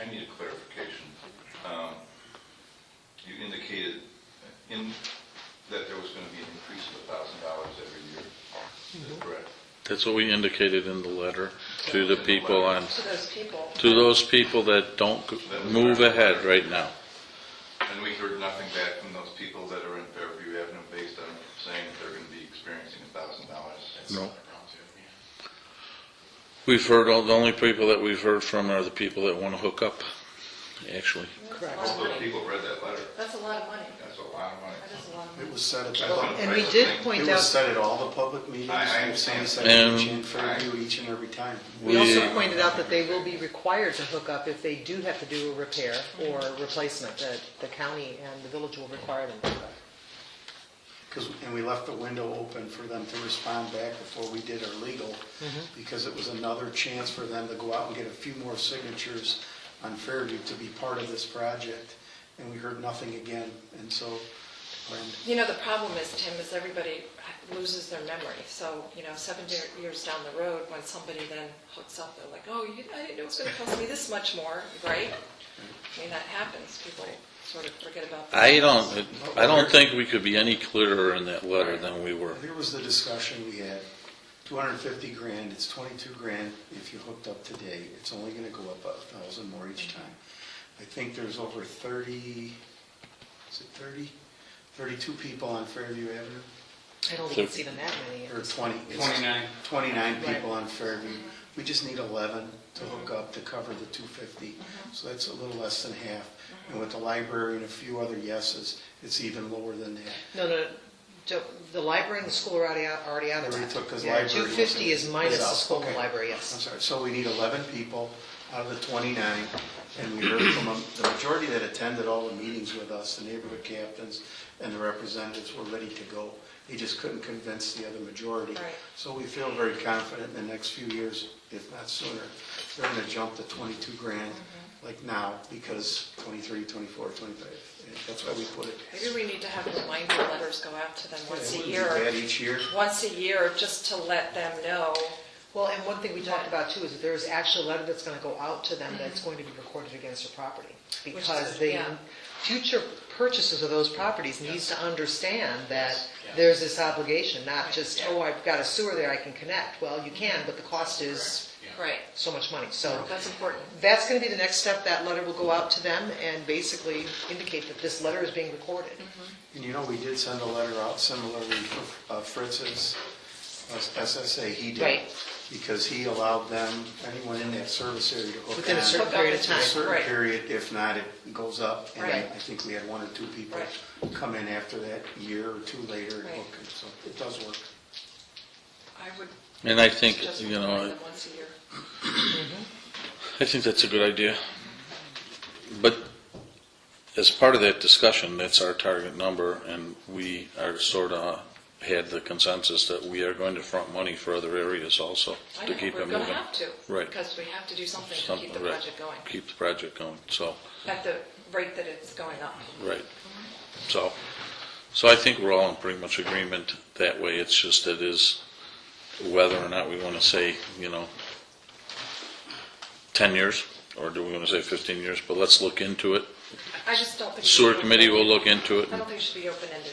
I need a clarification. You indicated that there was going to be an increase of $1,000 every year. Is that correct? That's what we indicated in the letter to the people To those people, that don't move ahead right now. And we heard nothing back from those people that are in Fairview Avenue based on saying that they're going to be experiencing $1,000. No. We've heard, the only people that we've heard from are the people that want to hook up, actually. Correct. Most of those people read that letter. that's a lot of money, That's a lot of money. that is a lot of money. It was said at And we did point It was out, said at all the public meetings. I understand. Somebody said And- each in Fairview each and every time. we also pointed out that they will be required to hook up if they do have to do a repair or replacement, that the county and the village will require them to hook up. And we left the window open for them to respond back before we did our legal, because it was another chance for them to go out and get a few more signatures on Fairview to be part of this project. And we heard nothing again. And so You know, the problem is, Tim, is everybody loses their memory. So, 7 years down the road, when somebody then hooks up, they're like, oh, I didn't know it was going to cost me this much more, right? I mean, that happens. People sort of forget about that. I don't think we could be any clearer in that letter than we were. Here was the discussion we had, 250 grand, it's 22 grand if you're hooked up today. It's only going to go up 1,000 more each time. I think there's over 30, is it 30? 32 people on Fairview Avenue? I don't think it's even that many. Or 20. it's 29. 29 people on Fairview. We just need 11 to hook up to cover the 250. So that's a little less than half. And with the library and a few other yeses, it's even lower than that. No, the library and the school are already out of Already that. took, 'cause Yeah, library 250 is minus the out. school and Okay. the library, I'm yes. sorry, so we need 11 people out of the 29, and we heard from them, the majority that attended all the meetings with us, the neighborhood captains and the representatives were ready to go. They just couldn't convince the other majority. Right. So we feel very confident in the next few years, if not sooner, they're going to jump to 22 grand like now, because 23, 24, 25, that's why we put it. Maybe we need to have reminder letters go out to them once a It year. wouldn't be bad each year. Once a year, just to let them know. Well, and one thing we talked about too is that there's actually a letter that's going to go out to them that's going to be recorded against their property. Because the yeah. future purchasers of those properties needs to understand that there's this obligation, not just, oh, I've got a sewer there I can connect. Well, you can, but the cost is Right. so much money. So That's important. that's going to be the next step. That letter will go out to them and basically indicate that this letter is being recorded. And we did send a letter out similarly for Fritz's SSA. He did. Right. Because he allowed them, anyone in that service area to hook Within a on. certain period of A time. certain Right. period, if not, it goes up. And Right. I think we had 1 or 2 people Right. come in after that, year or 2 later and Right. hook it. So it does work. I would And I think, just you remind know, them once a year. I think that's a good idea. But as part of that discussion, that's our target number, and we are sort of had the consensus that we are going to front money for other areas also I to know, keep we're it going to moving. have to. Right. Because we have to do something to Something, keep the right. project going. Keep the project going, so, At the rate that it's going up. right. So I think we're all in pretty much agreement that way. It's just it is whether or not we want to say, 10 years, or do we want to say 15 years? But let's look into it. I just don't think. it Sewer should be committee will open-ended. look into it. I don't think it should be open-ended.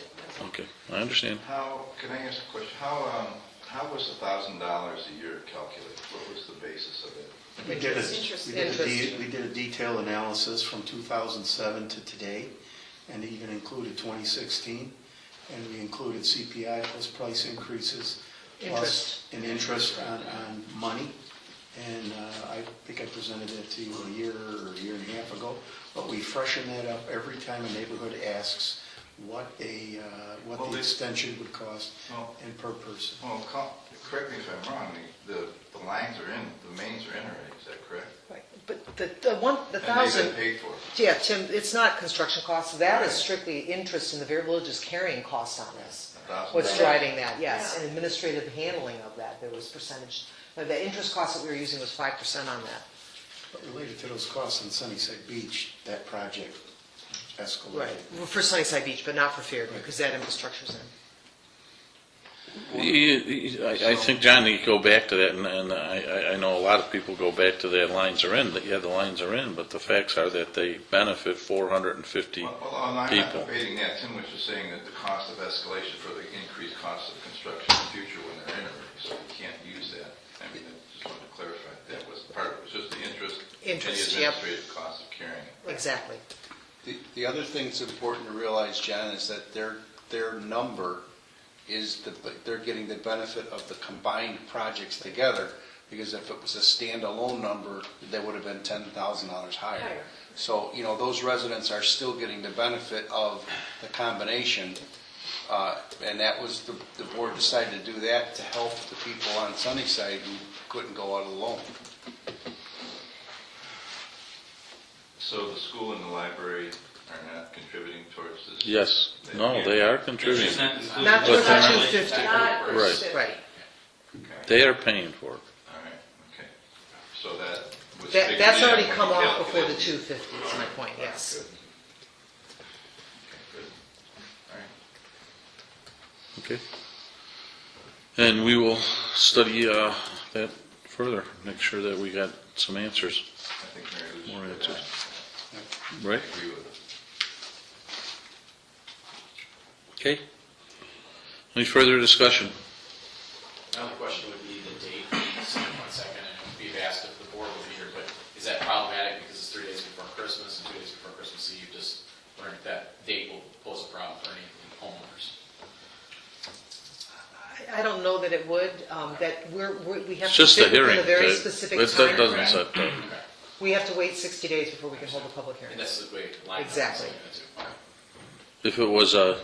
Okay, I understand. Can I ask a question? How was $1,000 a year calculated? What was the basis of it? We did Interest. we did a detailed analysis from 2007 to today, and it even included 2016, and we included CPI plus price increases. Interest. And interest on money. And I think I presented that to you a year and a half ago. But we freshen that up every time a neighborhood asks what the extension would cost and per person. Well, correct me if I'm wrong, the lines are in, the mains are in already, is that correct? Right. But the 1,000. And they've been paid for. Yeah, Tim, it's not construction costs. That is strictly interest, and the Bear Village is carrying costs on this. $1,000. What's driving that, yes, and administrative handling of that, there was percentage. The interest cost that we were using was 5% on that. But related to those costs in Sunnyside Beach, that project escalated. For Sunnyside Beach, but not for Fairview, because that infrastructure's in. I think, John, you go back to that, and I know a lot of people go back to that lines are in, the lines are in, but the facts are that they benefit 450 Well, I'm not people. debating that. Tim was just saying that the cost of escalation for the increased cost of construction in the future when they're in already, so you can't use that. I mean, I just wanted to clarify, that was part of it, was just the interest and the Yep. administrative cost of carrying it. Exactly. The other thing that's important to realize, John, is that their number is they're getting the benefit of the combined projects together, because if it was a standalone number, that would have been $10,000 higher. So, those residents are still getting the benefit of the combination, and that was, the board decided to do that to help the people on Sunnyside who couldn't go out alone. So the school and the library are not contributing towards this? Yes, no, they are contributing. Not But towards the they're not- 250. Not Right. Right. They are paying for it. All right, okay. So that was... That's already figured in come when you off before the calculated. 250, is my point, yes. Good. Okay, good. All right. Okay. And we will study that further, make sure that we got some answers, I think Mary Lou's more right. answers. I Right? agree with it. Okay. Any further discussion? My only question would be the date. Just 1 second, and we've asked if the board will be here, but is that problematic because it's 3 days before Christmas and 2 days before Christmas Eve? Just wondering if that date will pose a problem for any homeowners. I don't know that it would, that we have It's to just a fit within hearing. a very That- specific that doesn't time. set that. We have to wait 60 days before we can hold a public And hearing. that's the way line. Exactly. If it was a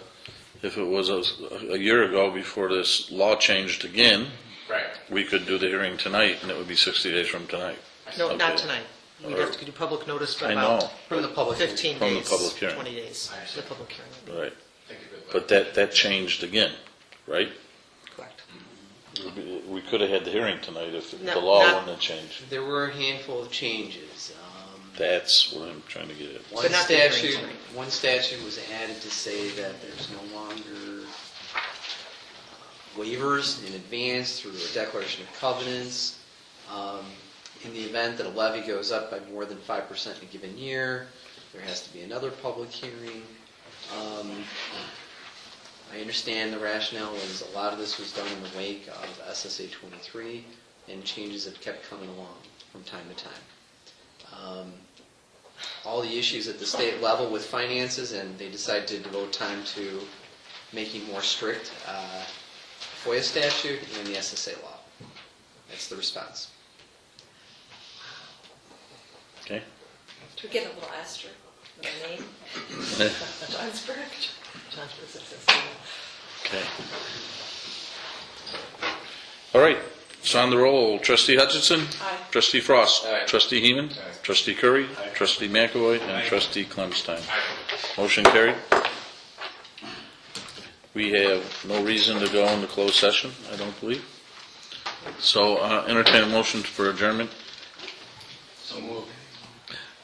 year ago before this law changed again, Right. we could do the hearing tonight, and it would be 60 days from tonight. No, not Okay. tonight. We'd have to do public notice for I about know, From the public hearing. 15 From the days, public hearing. 20 days, the public hearing would be right. Thank you for the But that changed again, right? correct. We could have had the hearing tonight if the No, law not- wouldn't have changed. There were a handful of changes. That's what I'm trying to get at. One But not the hearing statute, tonight. one statute was added to say that there's no longer waivers in advance through a declaration of covenants. In the event that a levy goes up by more than 5% in a given year, there has to be another public hearing. I understand the rationale was a lot of this was done in the wake of SSA 23, and changes have kept coming along from time to time. All the issues at the state level with finances, and they decided to devote time to making more strict FOIA statute and the SSA law. That's the response. Okay? Do we get a little asterisk with our name? Johnsburg? Johnsburg success. Okay. All right, it's on the roll. Trustee Hutchinson? Aye. Trustee Frost? Aye. Trustee Heeman? Trustee Curry? Trustee McAvoy? And Trustee Clemstein? Motion carried. We have no reason to go into closed session, I don't believe. So entertain a motion for adjournment. So moved.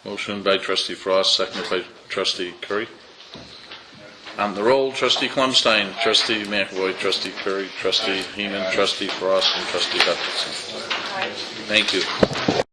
Motion by Trustee Frost, seconded by Trustee Curry. On the roll, Trustee Clemstein, Trustee McAvoy, Trustee Curry, Trustee Heeman, Trustee Frost, and Trustee Hutchinson. Thank you.